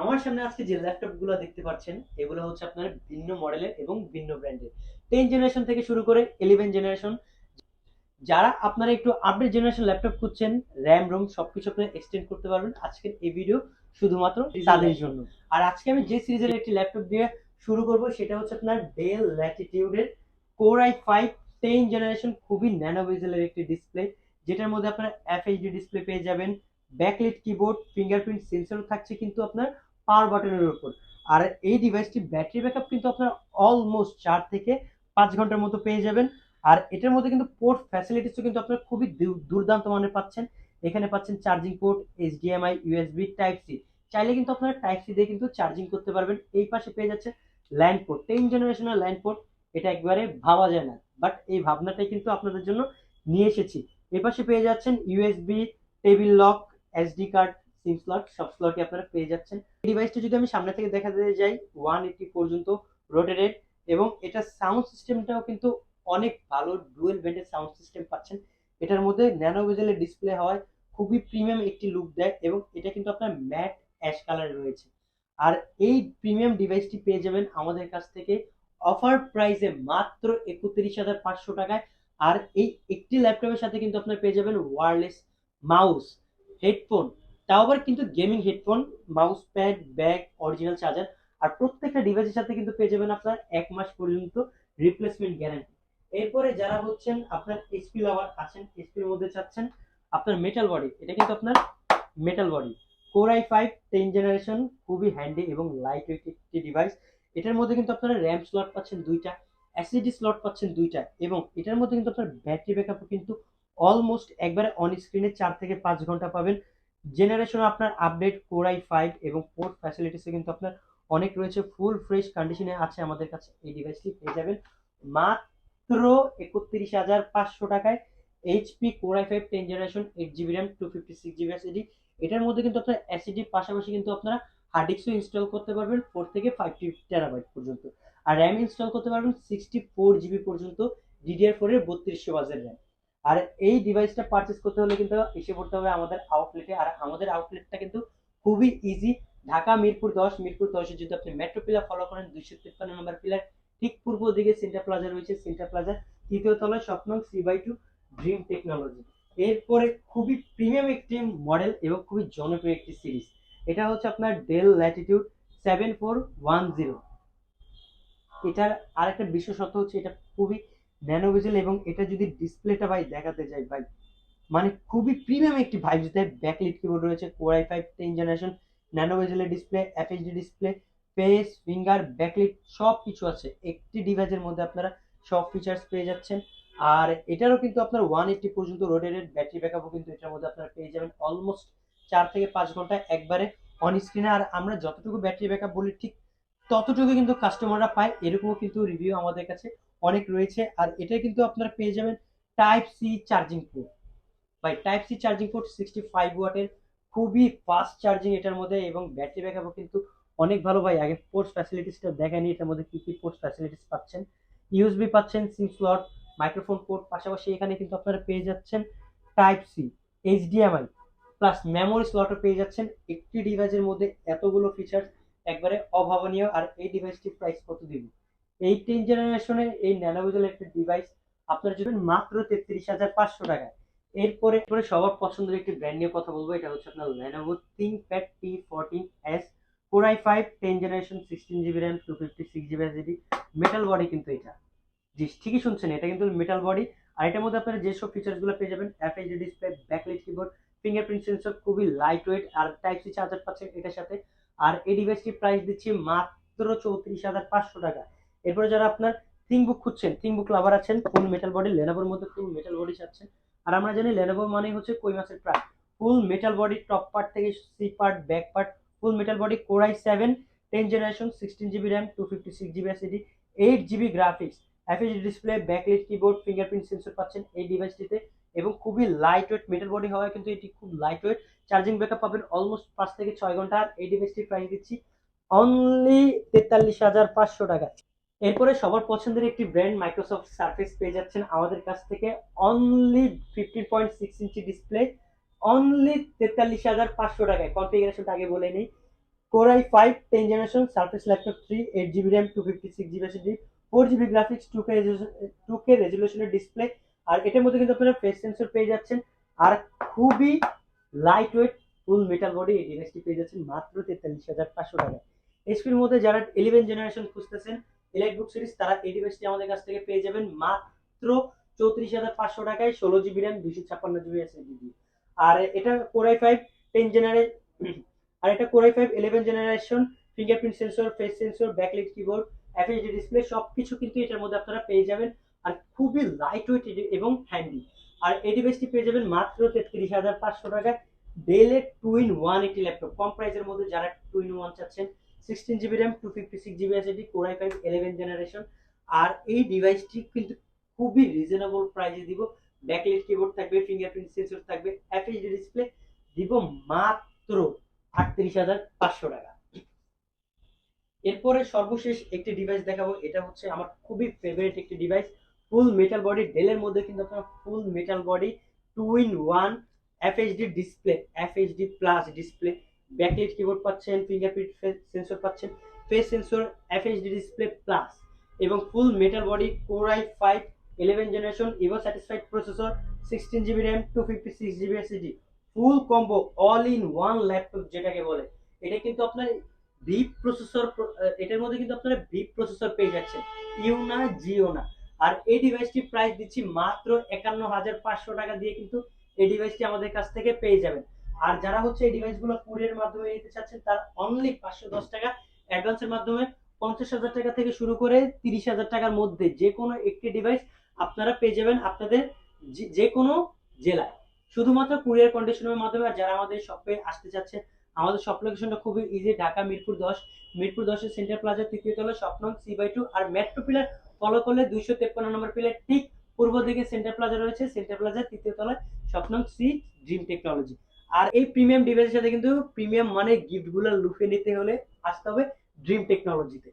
আমার সামনে আজকে যে ল্যাপটপ গুলো দেখতে পাচ্ছেন এগুলো হচ্ছে আপনার ভিন্ন মডেলের এবং ভিন্ন ব্র্যান্ডের 10 জেনারেশন থেকে শুরু করে 11 জেনারেশন। যারা আপনারা একটু আপডেট জেনারেশন ল্যাপটপ খুঁজছেন, র্যাম রোম সবকিছু আপনি এক্সটেন্ড করতে পারবেন, আজকের এই ভিডিও শুধুমাত্র তাদের জন্য। আর আজকে আমি যে সিরিজের একটি ল্যাপটপ দিয়ে শুরু করব সেটা হচ্ছে আপনার ডেল ল্যাটিটিউডের কোর আই ফাইভ 10 জেনারেশন, খুবই ন্যানো বেজেলের একটি ডিসপ্লে, যেটার মধ্যে আপনারা এফএইচডি ডিসপ্লে পেয়ে যাবেন, ব্যাকলাইট কিবোর্ড, ফিঙ্গারপ্রিন্ট সেন্সর থাকছে কিন্তু আপনার পাওয়ার বাটনের উপর। আর এই ডিভাইসটি ব্যাটারি ব্যাকআপ কিন্তু আপনার অলমোস্ট 4 থেকে 5 ঘন্টার মতো পেয়ে যাবেন। আর এটার মধ্যে কিন্তু পোর্ট ফ্যাসিলিটিসও কিন্তু আপনারা খুবই দুর্দান্ত মানের পাচ্ছেন। এখানে পাচ্ছেন charging port, HDMI, USB, type C. চাইলে কিন্তু আপনারা টাইপ সি দিয়ে কিন্তু চার্জিং করতে পারবেন। এই পাশে পেয়ে যাচ্ছে ল্যান্ড পোর্ট, 10 জেনারেশনের ল্যান্ড পোর্ট। এটা একবারে ভাবা যায় না, বাট এই ভাবনাটাই কিন্তু আপনাদের জন্য নিয়ে এসেছি। এই পাশে পেয়ে যাচ্ছেন USB, table lock, SD card, সিম স্লট, সব স্লটই আপনারা পেয়ে যাচ্ছেন। এই ডিভাইসটা যদি আমি সামনে থেকে দেখাতে যাই, 180 পর্যন্ত রোটেটেড, এবং এটা সাউন্ড সিস্টেমটাও কিন্তু অনেক ভালো ডুয়েল ব্যান্ডের সাউন্ড সিস্টেম পাচ্ছেন। এটার মধ্যে ন্যানো বেজেলের ডিসপ্লে হওয়ায় খুবই প্রিমিয়াম একটি লুক দেয়, এবং এটা কিন্তু আপনার ম্যাট অ্যাশ কালারে রয়েছে। আর এই প্রিমিয়াম ডিভাইসটি পেয়ে যাবেন আমাদের কাছ থেকে অফার প্রাইসে মাত্র 31,500 টাকায়। আর এই একটি ল্যাপটপের সাথে কিন্তু আপনার পেয়ে যাবেন ওয়্যারলেস মাউস, হেডফোন, তাও আবার কিন্তু gaming headphone, mouse pad, bag, original charger. আর প্রত্যেকটা ডিভাইসের সাথে কিন্তু পেয়ে যাবেন আপনার 1 মাস পর্যন্ত রিপ্লেসমেন্ট গ্যারান্টি। এরপরে যারা হচ্ছেন আপনার এইচপি লাভার আছেন, এইচপির মধ্যে চাচ্ছেন আপনার মেটাল বডি, এটা কিন্তু আপনার metal body core i five 10 generation, খুবই হ্যান্ডি এবং লাইট ওয়েট একটি ডিভাইস। এটার মধ্যে কিন্তু আপনারা র্যাম স্লট পাচ্ছেন দুইটা, এসএসডি স্লট পাচ্ছেন দুইটা, এবং এটার মধ্যে কিন্তু আপনার ব্যাটারি ব্যাকআপও কিন্তু অলমোস্ট একবারে অন স্ক্রিনে 4 থেকে 5 ঘন্টা পাবেন। জেনারেশন আপনার আপডেট কোর আই ফাইভ, এবং পোর্ট ফ্যাসিলিটিসে কিন্তু আপনার অনেক রয়েছে, ফুল ফ্রেশ কন্ডিশনে আছে আমাদের কাছে। এই ডিভাইসটি পেয়ে যাবেন মাত্র 31,500 টাকায়। HP core i five 10 generation, 8 GB RAM, 256 GB SSD. এটার মধ্যে কিন্তু আপনার এসএসডির পাশাপাশি কিন্তু আপনারা হার্ড ডিস্কও ইনস্টল করতে পারবেন 4 থেকে 5 টেরাবাইট পর্যন্ত। আর র্যাম ইনস্টল করতে পারবেন 64 জিবি পর্যন্ত, DDR4 এর 3200 ওয়াজের র্যাম। আর এই ডিভাইসটা পারচেস করতে হলে কিন্তু এসে পড়তে হবে আমাদের আউটলেটে। আর আমাদের আউটলেটটা কিন্তু খুবই ইজি, ঢাকা মিরপুর 10। মিরপুর 10-এ যদি আপনি মেট্রো পিলার ফলো করেন, 253 নম্বর পিলার ঠিক পূর্ব দিকে সেন্টার প্লাজা রয়েছে। সেন্টার প্লাজা তৃতীয় তলায় স্বপ্ন C/2 ড্রিম টেকনোলজি। এরপরে খুবই প্রিমিয়াম একটি মডেল এবং খুবই জনপ্রিয় একটি সিরিজ, এটা হচ্ছে আপনার ডেল ল্যাটিটিউড 7410। এটার আরেকটা বিশেষত্ব হচ্ছে এটা খুবই ন্যানো বেজেল, এবং এটা যদি ডিসপ্লেটা ভাই দেখাতে যাই ভাই, মানে খুবই প্রিমিয়াম একটি ভাইবস দেয়। ব্যাকলিট কিবোর্ড রয়েছে, core i five 10 generation, nano বেজেলের display, FHD display, face, finger, backlit সব কিছু আছে একটি ডিভাইসের মধ্যে, আপনারা সব ফিচার্স পেয়ে যাচ্ছেন। আর এটারও কিন্তু আপনার 180 পর্যন্ত রোটেটেড ব্যাটারি ব্যাকআপও কিন্তু এটার মধ্যে আপনারা পেয়ে যাবেন অলমোস্ট 4 থেকে 5 ঘন্টা একবারে অন স্ক্রিনে। আর আমরা যতটুকু ব্যাটারি ব্যাকআপ বলি ঠিক ততটুকু কিন্তু কাস্টমাররা পায়, এরকমও কিন্তু রিভিউ আমাদের কাছে অনেক রয়েছে। আর এটা কিন্তু আপনারা পেয়ে যাবেন type C charging port, by type C charging port, 65 ওয়াটের, খুবই ফাস্ট চার্জিং এটার মধ্যে, এবং ব্যাটারি ব্যাকআপও কিন্তু অনেক ভালো। ভাই আগে পোর্টস ফ্যাসিলিটিসটা দেখায়নি, এটার মধ্যে কি কি পোর্টস ফ্যাসিলিটিস পাচ্ছেন। ইউএসবি পাচ্ছেন, সিম স্লট, মাইক্রোফোন পোর্ট, পাশাপাশি এখানে কিন্তু আপনারা পেয়ে যাচ্ছেন type C, HDMI plus memory স্লটও পেয়ে যাচ্ছেন। একটি ডিভাইসের মধ্যে এতগুলো ফিচার একবারে অভাবনীয়। আর এই ডিভাইসটির প্রাইস কত দিব? এই 10 জেনারেশনের এই ন্যানোভেজেল একটা ডিভাইস আপনার জন্য মাত্র 33,500 টাকায়। এরপরে সবার পছন্দের একটি ব্র্যান্ড নিয়ে কথা বলবো, এটা হচ্ছে আপনার Lenovo ThinkPad T14s Core i5 10 generation, 16 GB RAM, 256 GB SSD, metal body কিন্তু এটা। জি ঠিকই শুনছেন, এটা কিন্তু মেটাল বডি। আর এটার মধ্যে আপনারা যেসব ফিচার্স গুলো পেয়ে যাবেন, FHD display, backlight keyboard, fingerprint sensor, খুবই লাইট ওয়েট, আর টাইপ সি চার্জার পাচ্ছেন এটার সাথে। আর এই ডিভাইসটির প্রাইস দিচ্ছি মাত্র 34,500 টাকা। এরপরে যারা আপনার থিংবুক খুঁজছেন, থিংবুক লাভার আছেন, ফুল মেটাল বডি, লেনোভোর মধ্যে ফুল মেটাল বডি চাচ্ছেন। আর আমরা জানি লেনোভো মানে হচ্ছে কই মাছের প্রাণ, full metal body, top part থেকে C part, back part, full metal body, core i seven 10 generation, 16 GB RAM, 256 GB SSD, 8 GB graphics, FHD display, backlight keyboard, fingerprint sensor পাচ্ছেন এই ডিভাইসটিতে। এবং খুবই লাইট ওয়েট মেটাল বডি হওয়ায় কিন্তু এটি খুব light weight, charging backup পাবেন almost 5 থেকে 6 ঘন্টা। আর এই ডিভাইসটির প্রাইস দিচ্ছি অনলি 43,500 টাকা। এরপরে সবার পছন্দের একটি ব্র্যান্ড মাইক্রোসফট সার্ফেস পেয়ে যাচ্ছেন আমাদের কাছ থেকে অনলি 15.6 ইঞ্চি ডিসপ্লে, অনলি 43,500 টাকায়। কনফিগারেশনটা আগে বলে নেই, Core i5 10 generation Surface Laptop 3 8 GB RAM 256 GB SSD 4 GB graphics 2K রেজুলেশনের ডিসপ্লে। আর এটার মধ্যে কিন্তু আপনারা ফেস সেন্সর পেয়ে যাচ্ছেন, আর খুবই লাইট ওয়েট ফুল মেটাল বডি এই ডিভাইসটি পেয়ে যাচ্ছেন মাত্র 43,500 টাকায়। এইচপির মধ্যে যারা 11 জেনারেশন খুঁজতেছেন এলাইট বুক সিরিজ, তারা এই ডিভাইসটি আমাদের কাছ থেকে পেয়ে যাবেন মাত্র 34,500 টাকায় 16 GB RAM 256 GB SSD দিয়ে। আর এটা Core i5 10 জেনারেশন, আর এটা Core i5 11 generation, fingerprint sensor, face sensor, backlight keyboard, FHD display সবকিছু কিন্তু এটার মধ্যে আপনারা পেয়ে যাবেন, আর খুবই লাইট ওয়েট এবং হ্যান্ডি। আর এই ডিভাইসটি পেয়ে যাবেন মাত্র 33,500 টাকায়। ডেলের টুইন ওয়ান একটি ল্যাপটপ কম প্রাইসের মধ্যে যারা টুইন ওয়ান চাচ্ছেন, 16 GB RAM 256 GB SSD, Core i5 11 generation. আর এই ডিভাইসটি কিন্তু খুবই রিজনেবল প্রাইসে দিব। ব্যাকলাইট কিবোর্ড থাকবে, ফিঙ্গারপ্রিন্ট সেন্সর থাকবে, এফএইচডি ডিসপ্লে দিব মাত্র 38,500 টাকা। এরপরে সর্বশেষ একটি ডিভাইস দেখাবো, এটা হচ্ছে আমার খুবই ফেভারিট একটি ডিভাইস, ফুল মেটাল বডি ডেলের মধ্যে কিন্তু আপনারা full metal body 2-in-1 FHD display, FHD plus display, backlight keyboard পাচ্ছেন, ফিঙ্গারপ্রিন্ট সেন্সর পাচ্ছেন, face sensor, FHD display plus এবং full metal body Core i5 11 generation Evo satisfied processor, 16 GB RAM 256 GB SSD, full combo all in one laptop যেটাকে বলে। এটা কিন্তু আপনার ভিপ processor, এটার মধ্যে কিন্তু আপনারা ভিপ প্রসেসর পেয়ে যাচ্ছেন, ইউ না জিও না। আর এই ডিভাইসটি প্রাইস দিচ্ছি মাত্র 51,500 টাকা দিয়ে কিন্তু এই ডিভাইসটি আমাদের কাছ থেকে পেয়ে যাবেন। আর যারা হচ্ছে এই ডিভাইসগুলো কুরিয়ার মাধ্যমে নিতে চাচ্ছেন, তার অনলি 510 টাকা অ্যাডভান্সের মাধ্যমে 50,000 টাকা থেকে শুরু করে 30,000 টাকার মধ্যে যে কোনো একটি ডিভাইস আপনারা পেয়ে যাবেন আপনাদের যে কোনো জেলায়, শুধুমাত্র কুরিয়ার কন্ডিশনের মাধ্যমে। আর যারা আমাদের শপে আসতে চাচ্ছে, আমাদের শপ লোকেশনটা খুবই easy, Dhaka Mirpur 10, Mirpur 10 centre plaza তৃতীয় তলা, শপ নং C/2। আর মেট্রো পিলার ফলো করলে 253 নম্বর পিলার ঠিক পূর্ব দিকে সেন্টার প্লাজা রয়েছে, সেন্টার প্লাজা তৃতীয় তলায়, শপ নং C, ড্রিম টেকনোলজি। আর এই প্রিমিয়াম ডিভাইসের সাথে কিন্তু প্রিমিয়াম মানে গিফট গুলো লুফে নিতে হলে আসতে হবে ড্রিম টেকনোলজিতে।